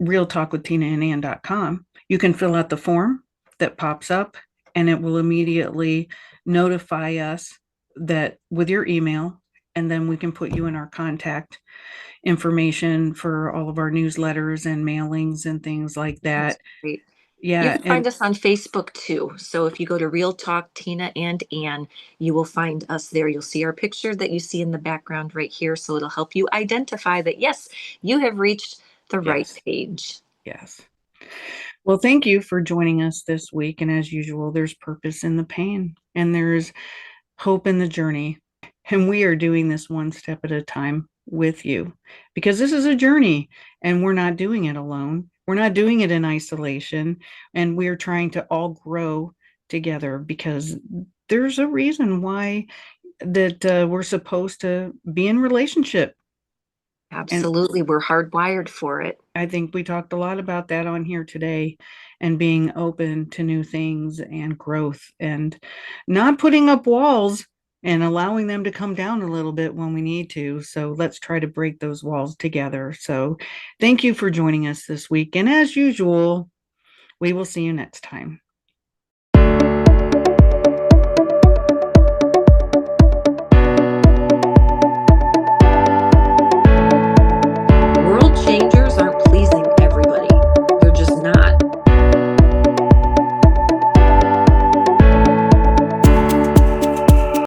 realtalkwithtinandann.com. You can fill out the form that pops up and it will immediately notify us that with your email, and then we can put you in our contact information for all of our newsletters and mailings and things like That's that. great. You Yeah, can find and us on Facebook too. So if you go to Real Talk Tina and Ann, you will find us there. You'll see our picture that you see in the background right here. So it'll help you identify that, yes, you have reached the right yes, page. yes. Well, thank you for joining us this week. And as usual, there's purpose in the pain and there's hope in the journey. And we are doing this one step at a time with you because this is a journey and we're not doing it alone. We're not doing it in isolation. And we're trying to all grow together because there's a reason why that we're supposed to be in relationship. And Absolutely. We're hardwired for it. I think we talked a lot about that on here today and being open to new things and growth and not putting up walls and allowing them to come down a little bit when we need to. So let's try to break those walls together. So thank you for joining us this week. And as usual, we will see you next time.